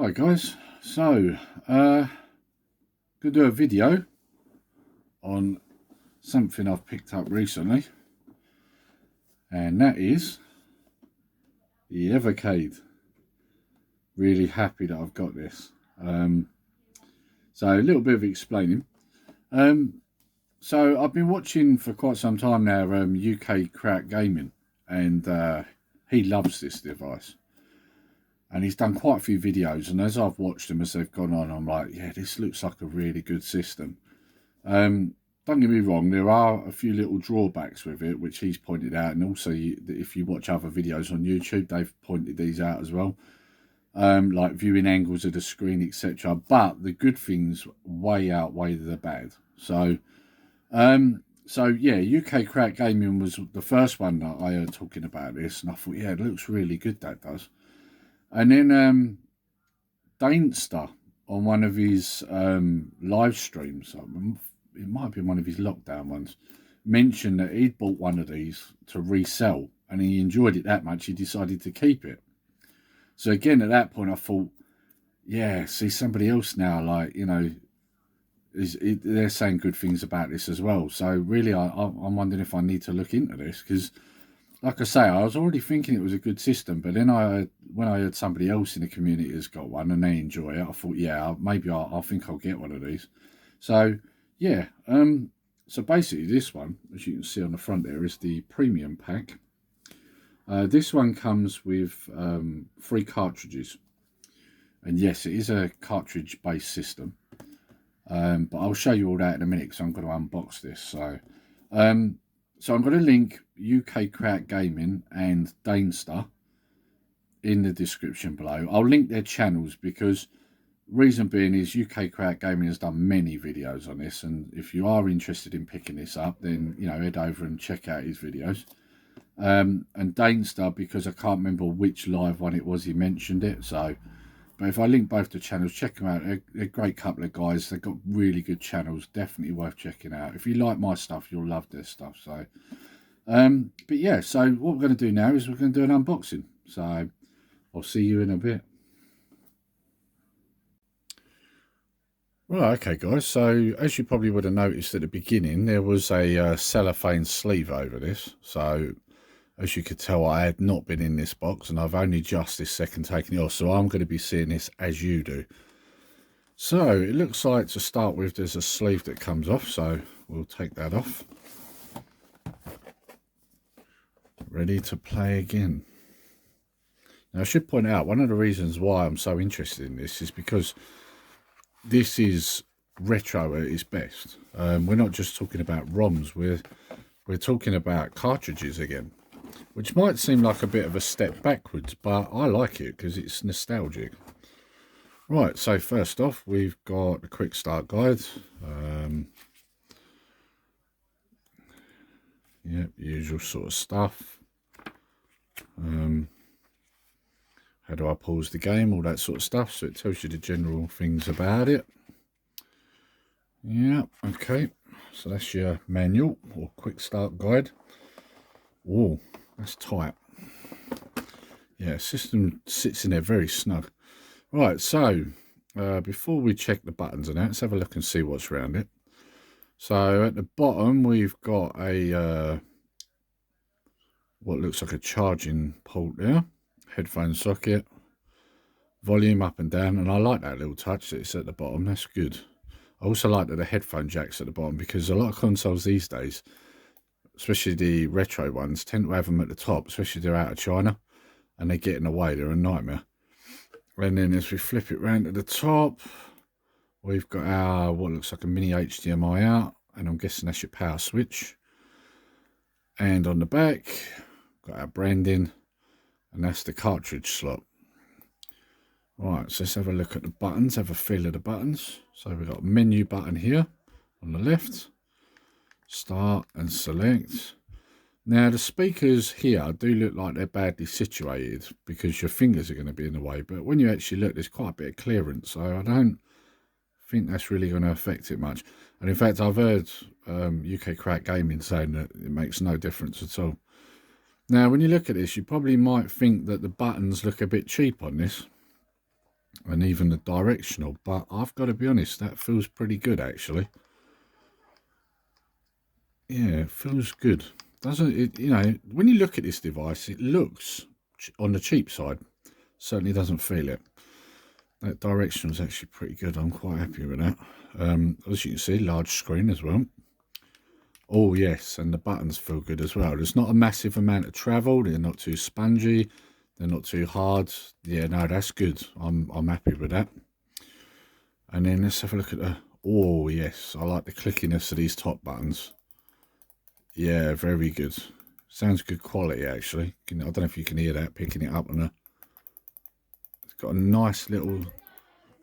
Hi guys, so gonna do a video on something I've picked up recently, and that is the Evercade. Really happy that I've got this. So a little bit of explaining. So I've been watching for quite some time now UK KRAUT Gaming, and he loves this device. And he's done quite a few videos, and as I've watched them as they've gone on, I'm like, yeah, this looks like a really good system. Don't get me wrong, there are a few little drawbacks with it, which he's pointed out, and also if you watch other videos on YouTube, they've pointed these out as well, like viewing angles of the screen, etc. But the good things way outweigh the bad. So yeah, UK KRAUT Gaming was the first one that I heard talking about this, and I thought, yeah, it looks really good, that does. And then Danester, on one of his live streams, it might have been one of his lockdown ones, mentioned that he'd bought one of these to resell, and he enjoyed it that much he decided to keep it. So again, at that point I thought, yeah, see, somebody else now, like, you know, they're saying good things about this as well. So really I'm wondering if I need to look into this, because like I say, I was already thinking it was a good system, but then when I heard somebody else in the community has got one and they enjoy it, I thought, yeah, maybe I think I'll get one of these. So yeah, so basically this one, as you can see on the front there, is the premium pack. This one comes with 3 cartridges, and yes, it is a cartridge based system, but I'll show you all that in a minute, because I'm going to unbox this. So I'm going to link UK KRAUT Gaming and Danester in the description below. I'll link their channels, because reason being is UK KRAUT Gaming has done many videos on this, and if you are interested in picking this up, then, you know, head over and check out his videos. And Danester, because I can't remember which live one it was he mentioned it, so, but if I link both the channels, check them out. They're a great couple of guys. They've got really good channels, definitely worth checking out. If you like my stuff, you'll love their stuff. So but yeah, so what we're going to do now is we're going to do an unboxing. So I'll see you in a bit. Right, okay guys, so as you probably would have noticed at the beginning, there was a cellophane sleeve over this. So as you could tell, I had not been in this box, and I've only just this second taken it off, so I'm going to be seeing this as you do. So it looks like, to start with, there's a sleeve that comes off, so we'll take that off. Ready to play again. Now I should point out, one of the reasons why I'm so interested in this is because this is retro at its best. We're not just talking about ROMs, we're talking about cartridges again, which might seem like a bit of a step backwards, but I like it because it's nostalgic. Right, so first off, we've got a quick start guide. Yep, usual sort of stuff. How do I pause the game, all that sort of stuff, so it tells you the general things about it. Yeah, okay, so that's your manual or quick start guide. Oh, that's tight. Yeah, system sits in there very snug. Right, so before we check the buttons and that, let's have a look and see what's around it. So at the bottom we've got a what looks like a charging port there, headphone socket, volume up and down, and I like that little touch that it's at the bottom. That's good. I also like that the headphone jack's at the bottom, because a lot of consoles these days, especially the retro ones, tend to have them at the top, especially if they're out of China and they get in the way. They're a nightmare. And then as we flip it round to the top, we've got our what looks like a mini HDMI out, and I'm guessing that's your power switch. And on the back, got our branding, and that's the cartridge slot. Right, so let's have a look at the buttons, have a feel of the buttons. So we've got a menu button here on the left, start and select. Now the speakers here do look like they're badly situated, because your fingers are going to be in the way, but when you actually look, there's quite a bit of clearance, so I don't think that's really going to affect it much. And in fact, I've heard UK KRAUT Gaming saying that it makes no difference at all. Now when you look at this, you probably might think that the buttons look a bit cheap on this, and even the directional, but I've got to be honest, that feels pretty good actually. Yeah, it feels good, doesn't it? You know, when you look at this device, it looks on the cheap side. Certainly doesn't feel it. That directional is actually pretty good. I'm quite happy with that. As you can see, large screen as well. Oh yes, and the buttons feel good as well. There's not a massive amount of travel. They're not too spongy. They're not too hard. Yeah, no, that's good. I'm happy with that. And then let's have a look at the... Oh yes, I like the clickiness of these top buttons. Yeah, very good. Sounds good quality actually. I don't know if you can hear that, picking it up on a... It's got a nice little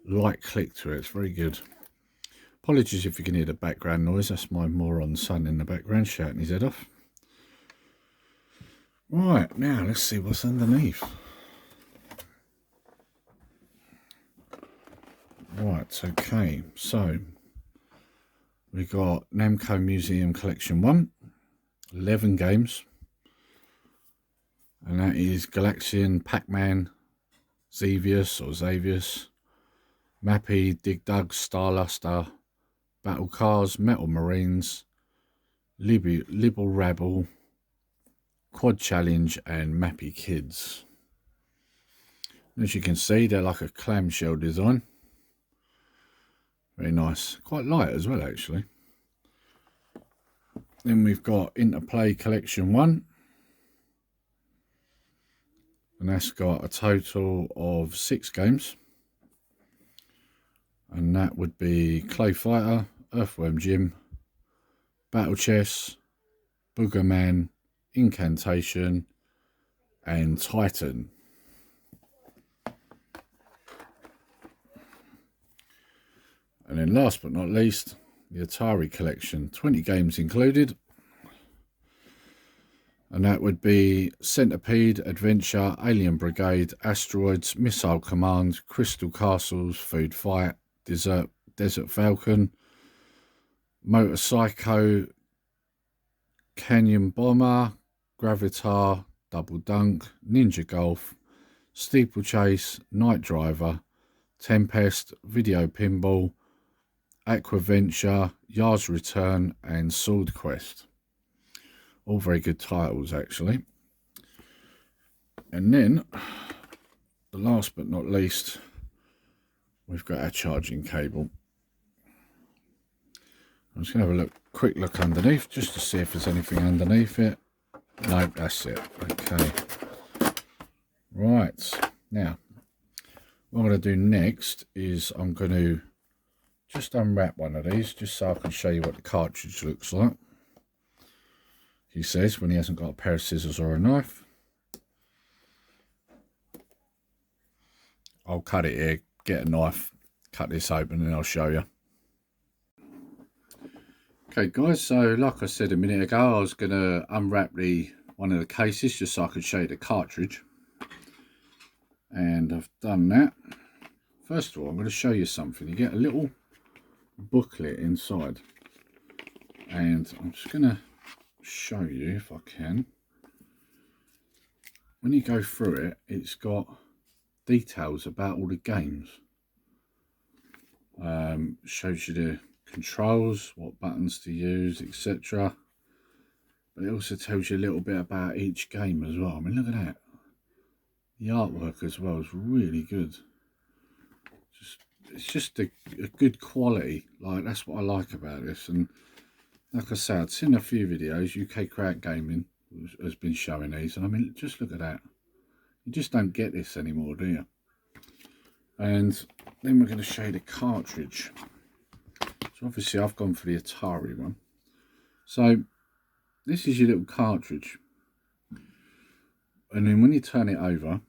light click to it. It's very good. Apologies if you can hear the background noise. That's my moron son in the background shouting his head off. Right, now let's see what's underneath. Right, okay, so we got Namco Museum Collection 1, 11 games, and that is Galaxian, Pac-Man, Xavius, Mappy, Dig Dug, Starluster, Battle Cars, Metal Marines, Libble Rabble, Quad Challenge, and Mappy Kids. As you can see, they're like a clamshell design. Very nice. Quite light as well, actually. Then we've got Interplay Collection 1. And that's got a total of 6 games. And that would be Clay Fighter, Earthworm Jim, Battle Chess, Boogerman, Incantation, and Titan. And then last but not least, the Atari collection, 20 games included. And that would be Centipede, Adventure, Alien Brigade, Asteroids, Missile Command, Crystal Castles, Food Fight, Desert Falcon, Motor Psycho, Canyon Bomber, Gravitar, Double Dunk, Ninja Golf, Steeplechase, Night Driver, Tempest, Video Pinball, Aquaventure, Yard's Return, and Sword Quest. All very good titles, actually. And then, the last but not least, we've got our charging cable. I'm just going to have a quick look underneath, just to see if there's anything underneath it. No, that's it. Okay. Right. Now, what I'm going to do next is I'm going to just unwrap one of these, just so I can show you what the cartridge looks like. He says, when he hasn't got a pair of scissors or a knife. I'll cut it here, get a knife, cut this open, and I'll show you. Okay guys, so like I said a minute ago, I was going to unwrap one of the cases just so I could show you the cartridge. And I've done that. First of all, I'm going to show you something. You get a little booklet inside. And I'm just going to show you if I can. When you go through it, it's got details about all the games. Shows you the controls, what buttons to use, etc. But it also tells you a little bit about each game as well. I mean, look at that. The artwork as well is really good. It's just a good quality. Like, that's what I like about this. And like I said, I'd seen a few videos. UK KRAUT Gaming has been showing these, and I mean, just look at that. You just don't get this anymore, do you? And then we're going to show you the cartridge. So obviously I've gone for the Atari one. So this is your little cartridge. And then when you turn it over,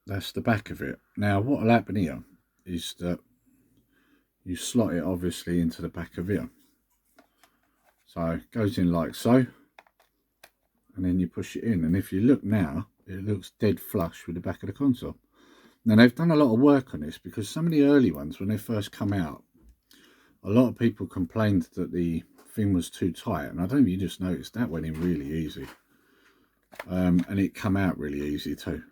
that's the back of it. Now what will happen here is that you slot it obviously into the back of here. So it goes in like so. And then you push it in. And if you look now, it looks dead flush with the back of the console. Now they've done a lot of work on this, because some of the early ones, when they first come out, a lot of people complained that the thing was too tight, and I don't know if you just noticed that went in really easy, and it come out really easy too.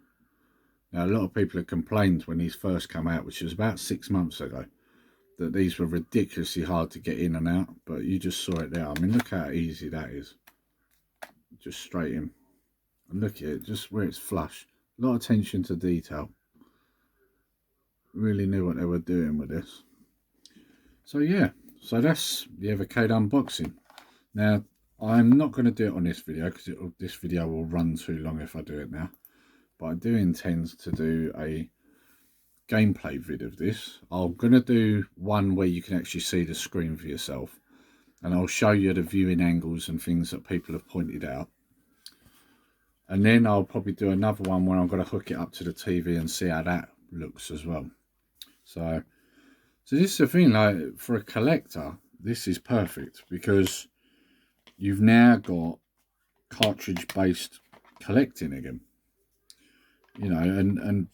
Now, a lot of people have complained when these first come out, which was about 6 months ago, that these were ridiculously hard to get in and out, but you just saw it there. I mean, look how easy that is. Just straight in. And look at it, just where it's flush. A lot of attention to detail. Really knew what they were doing with this. So yeah, so that's the Evercade unboxing. Now, I'm not going to do it on this video because this video will run too long if I do it now. But I do intend to do a gameplay vid of this. I'm going to do one where you can actually see the screen for yourself. And I'll show you the viewing angles and things that people have pointed out. And then I'll probably do another one where I'm going to hook it up to the TV and see how that looks as well. So this is the thing, like for a collector, this is perfect because you've now got cartridge-based collecting again. You know, and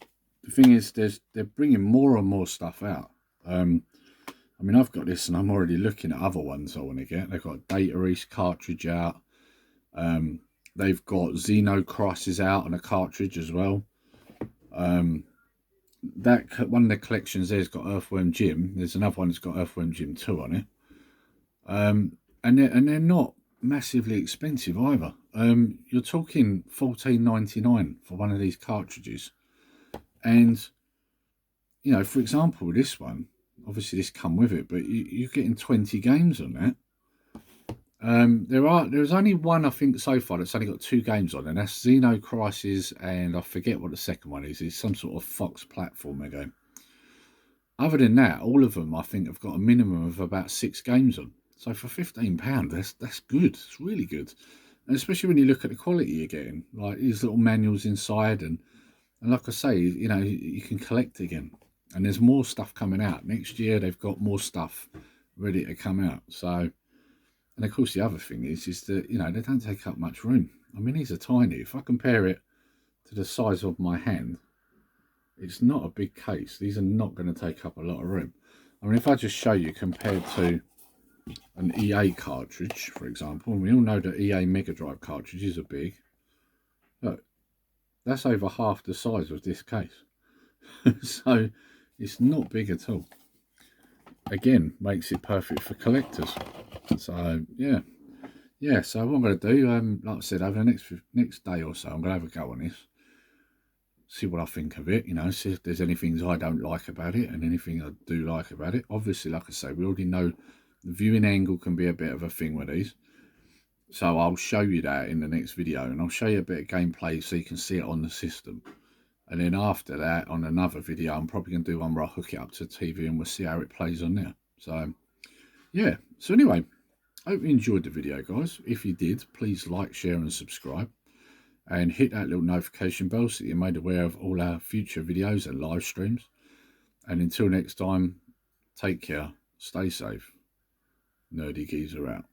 the thing is, they're bringing more and more stuff out. I mean, I've got this and I'm already looking at other ones I want to get. They've got Data East cartridge out. They've got Xeno Crisis out on a cartridge as well. That one of the collections there's got Earthworm Jim. There's another one that's got Earthworm Jim 2 on it. And they're not massively expensive either. You're talking $14.99 for one of these cartridges. And, you know, for example, this one, obviously this come with it, but you're getting 20 games on that. There's only one, I think, so far that's only got 2 games on, and that's Xeno Crisis, and I forget what the second one is. It's some sort of Fox platformer game. Other than that, all of them, I think, have got a minimum of about 6 games on. So for £15, that's good. It's really good. And especially when you look at the quality you're getting, like these little manuals inside, and like I say, you know, you can collect again. And there's more stuff coming out. Next year, they've got more stuff ready to come out. So, and of course, the other thing is that, you know, they don't take up much room. I mean, these are tiny. If I compare it to the size of my hand, it's not a big case. These are not going to take up a lot of room. I mean, if I just show you compared to an EA cartridge, for example, and we all know that EA Mega Drive cartridges are big. Look, that's over half the size of this case. So it's not big at all. Again, makes it perfect for collectors. So yeah. So what I'm going to do, like I said, over the next day or so, I'm going to have a go on this, see what I think of it. You know, see if there's anything I don't like about it and anything I do like about it. Obviously, like I say, we already know the viewing angle can be a bit of a thing with these. So I'll show you that in the next video, and I'll show you a bit of gameplay so you can see it on the system. And then after that, on another video, I'm probably going to do one where I hook it up to the TV and we'll see how it plays on there. So, yeah. So anyway, I hope you enjoyed the video, guys. If you did, please like, share and subscribe. And hit that little notification bell so you're made aware of all our future videos and live streams. And until next time, take care, stay safe. Nerdy Geezer out.